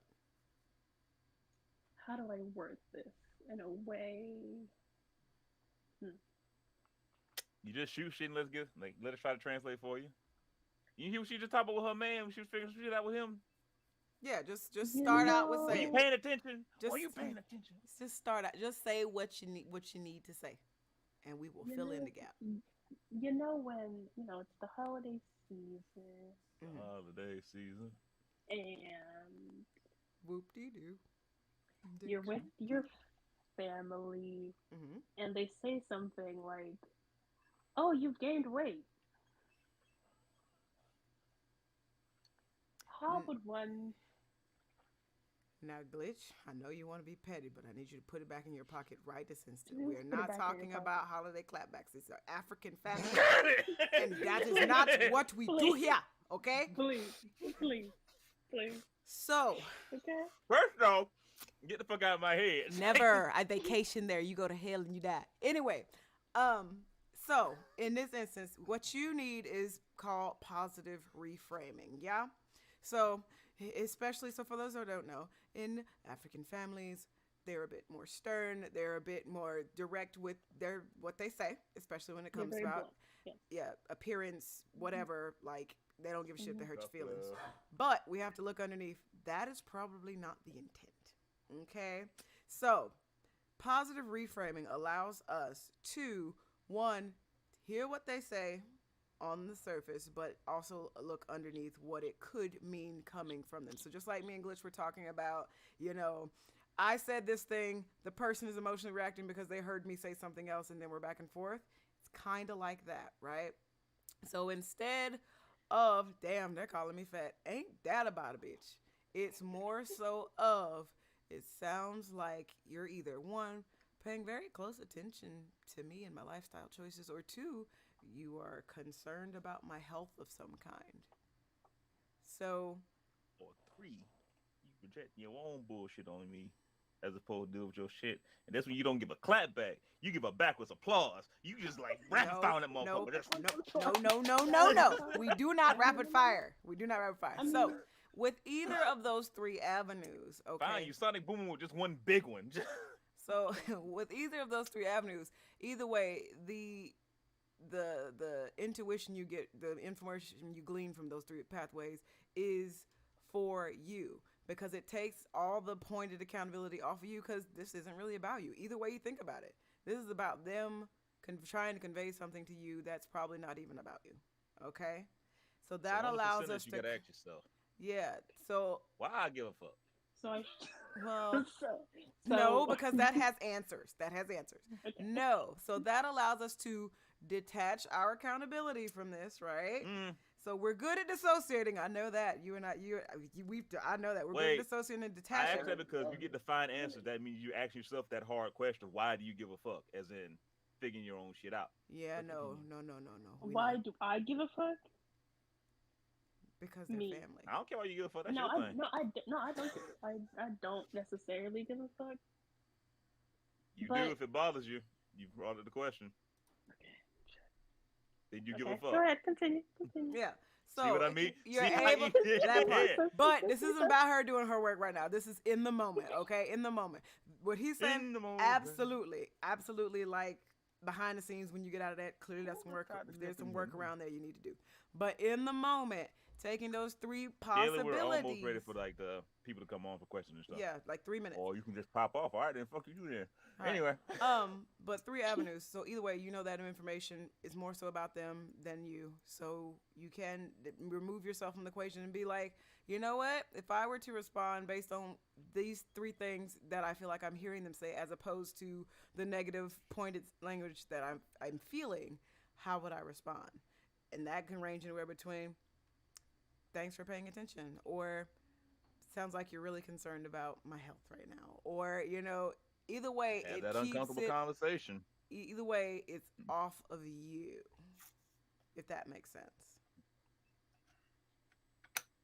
How do I word this in a way? You just shoot shit and let us try to translate for you. You hear what she just talked about with her man when she was figuring shit out with him? Yeah, just You start out with know, Are you saying. paying attention? Just Are you paying attention? just start out. Just say what you need to say, and we will you fill in know, the gap. you know when it's the holiday season The Mm. holiday season. and Whoop de doo. you're with your family Mm-hmm. and they say something like, "Oh, you've gained weight." How would one? Now, Glitch, I know you want to be petty, but I need you to put it back in your pocket right this instant. We are Just put it not back in your talking pocket. about holiday clapbacks. These are African families, and that is not what we do Please. here, okay? Please, please, please. So, Okay. First off, get the fuck out of my head. never I vacation there. You go to hell and you die. Anyway, so in this instance, what you need is called positive reframing. Yeah. So, especially so for those who don't know, in African families, they're a bit more stern. They're a bit more direct with their what they say, especially when it They're comes very about blunt. Yeah. appearance, whatever. Like they don't give a shit if they hurt your Tough feelings. love. But we have to look underneath. That is probably not the intent. Okay, so positive reframing allows us to one hear what they say on the surface, but also look underneath what it could mean coming from them. So just like me and Glitch were talking about, I said this thing, the person is emotionally reacting because they heard me say something else, and then we're back and forth. It's kind of like that, right? So instead of, damn, they're calling me fat, ain't that about a bitch? It's more so of, it sounds like you're either one, paying very close attention to me and my lifestyle choices, or two, you are concerned about my health of some kind. So, Or three, you project your own bullshit on me as opposed to deal with your shit. And that's when you don't give a clap back. You give a backwards applause. You just like rapid fire on that no, motherfucker. Just, no. We do not rapid fire. We do not rapid fire. I mean, So, with either of those three avenues, fine, okay. you Sonic Boom with just one big one. So, with either of those three avenues, either way, the intuition you get, the information you glean from those three pathways is for you, because it takes all the pointed accountability off of you, because this isn't really about you. Either way you think about it, this is about them trying to convey something to you that's probably not even about you. Okay, so that So on the allows percentage, us you to, gotta ask yourself, yeah. So, why I give a fuck? so I. well, so, no, because that has answers. Okay. No, so that allows us to detach our accountability from this, right? Mm, So we're good at dissociating. I know that you and I know that we're good Wait, at dissociating and I detaching. ask that because you get to find answers. That means you ask yourself that hard question: why do you give a fuck? As in, figuring your own shit out. Yeah, But no. continue. We Why know. do I give a fuck? Because they're Me. family. I don't care why you give a fuck. That's No, your thing. I don't. I don't necessarily give a fuck. You But do if it bothers you. You brought up the question. Then you give a okay, fuck. go ahead, continue. Yeah. See So what I mean? you're See how able you- that part. Yeah. But this isn't about her doing her work right now. This is in the moment, okay? In the moment. What he's saying, In the moment. absolutely, like behind the scenes when you get out of that, clearly that's some work. There's some work around there you need to do. But in the moment, taking those three Daily, we're almost possibilities. ready for like the people to come on for questions and stuff. Yeah, like 3 minutes. Or you can just pop off. All right, then fuck you then. All right. Anyway. But three avenues. So either way, you know that information is more so about them than you. So you can remove yourself from the equation and be like, you know what? If I were to respond based on these three things that I feel like I'm hearing them say, as opposed to the negative pointed language that I'm feeling, how would I respond? And that can range anywhere between, thanks for paying attention, or sounds like you're really concerned about my health right now, or either way, Have it that keeps uncomfortable it. conversation. Either way, it's off of you, if that makes sense.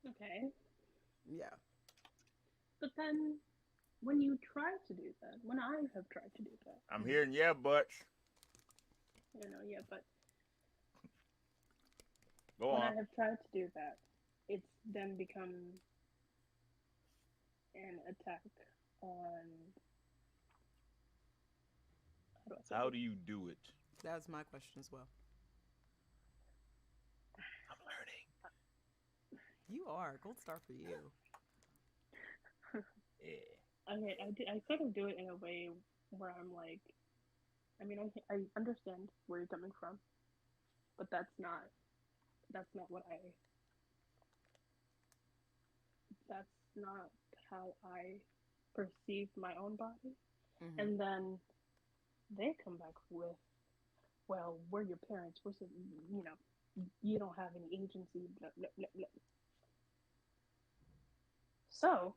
Okay, Yeah. but then when you try to do that, when I have tried to do that, I'm hearing yeah, but yeah, but go when on. I have tried to do that, it's then become an attack on. How do I say How this? do you do it? That was my question as well. I'm learning. You are. Gold star for you. Yeah. Okay, I sort of do it in a way where I'm like, I mean, I understand where you're coming from, but that's not what that's not how I perceive my own body. Mm-hmm. And then they come back with, well, we're your parents. We're so, you know, you don't have any agency. Blah, blah, blah, blah. So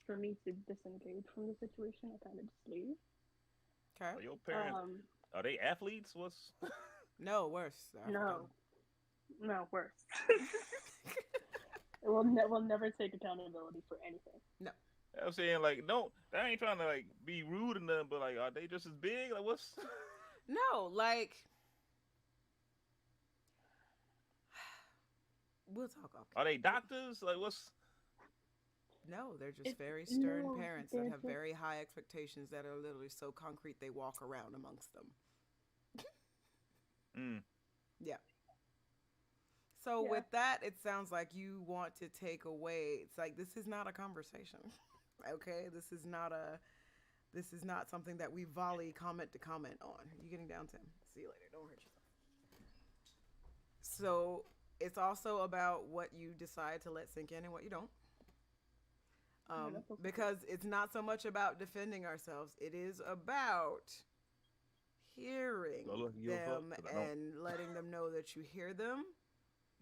for me to disengage from the situation, I kind of just leave. Okay. Are your parents, are they athletes? What's... No, worse. No, worse. We'll never take accountability for anything. No. I'm saying, like, don't, I ain't trying to, like, be rude or nothing, but, like, are they just as big? Like, what's... No, like... We'll talk off. Are they doctors? Like, what's... No, they're just very stern no, parents that they're have just- very high expectations that are literally so concrete they walk around amongst them. Yeah. So Yeah. with that, it sounds like you want to take away. It's like, this is not a conversation. Okay, this is not something that we volley comment to comment on. You getting down, Tim? See you later. Don't hurt yourself. So it's also about what you decide to let sink in and what you don't. Because it's not so much about defending ourselves. It is about hearing them and letting them know that you hear them.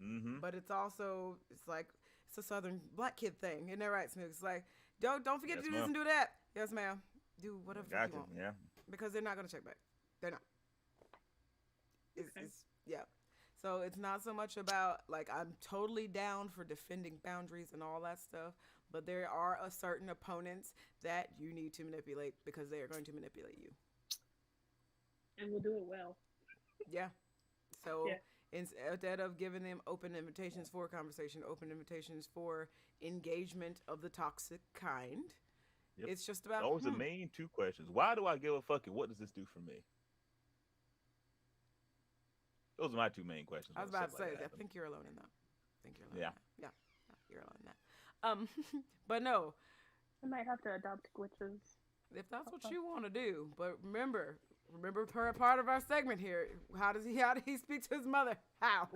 Mm-hmm. But it's also, it's a Southern black kid thing. Isn't that right, Snook? It's like, don't forget Yes, to do this ma'am. and do that. Yes, ma'am. Do whatever you Gotcha. want. Yeah. Because they're not going to check back. They're not. It's yeah. So it's not so much about, like, I'm totally down for defending boundaries and all that stuff, but there are a certain opponents that you need to manipulate because they are going to manipulate you. And we'll do it well. Yeah. So Yeah. instead of giving them open invitations for conversation, open invitations for engagement of the toxic kind, Yep. it's just about Those are the main two questions. Why do I give a fuck and what does this do for me? Those are my two main questions. I was when about to stuff say, like that I happens. think you're alone in that. Yeah. Yeah, you're alone in that. But no, I might have to adopt glitches. if that's what you want to do, but remember per part of our segment here, how did he speak to his mother? How?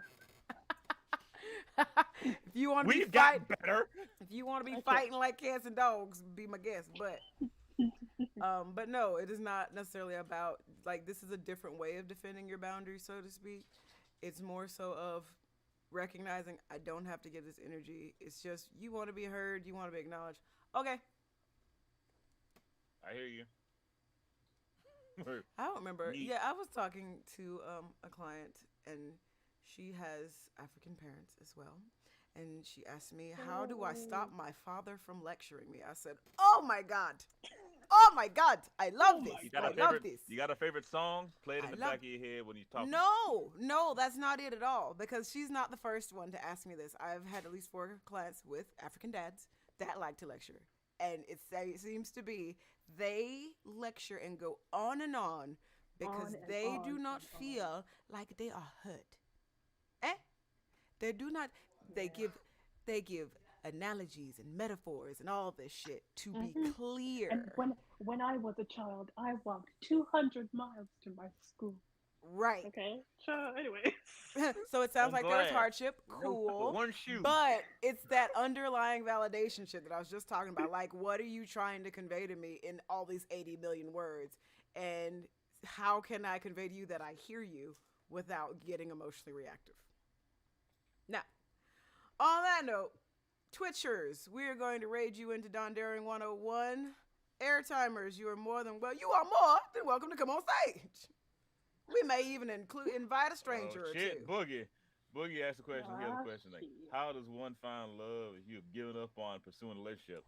If you want to be fighting, better. if you want to be fighting like cats and dogs, be my guest. But no, it is not necessarily about, like, this is a different way of defending your boundaries, so to speak. It's more so of recognizing I don't have to give this energy. It's just you want to be heard, you want to be acknowledged. Okay. I hear you. I don't remember. Neat. Yeah, I was talking to a client, and she has African parents as well. And she asked me, how do I stop my father from lecturing me? I said, oh my God, I love this. You got a favorite song? Play it in the back of your head when you talk. No, that's not it at all. Because she's not the first one to ask me this. I've had at least 4 clients with African dads that like to lecture. And it seems to be they lecture and go on because they do not feel like they are hurt. They do not. They give analogies and metaphors and all this shit to be clear. And when I was a child, I walked 200 miles to my school. Right. Okay. So anyway. So it sounds I'm like there's glad. hardship. Cool. One shoe. But it's that underlying validation shit that I was just talking about. Like, what are you trying to convey to me in all these 80 million words? And how can I convey to you that I hear you without getting emotionally reactive? Now, on that note, Twitchers, we are going to raid you into Don Daring 101. Airtimers, you are more than welcome to come on stage. We may even invite a stranger or two. Boogie asked the question. He has a question like, how does one find love if you have given up on pursuing a relationship?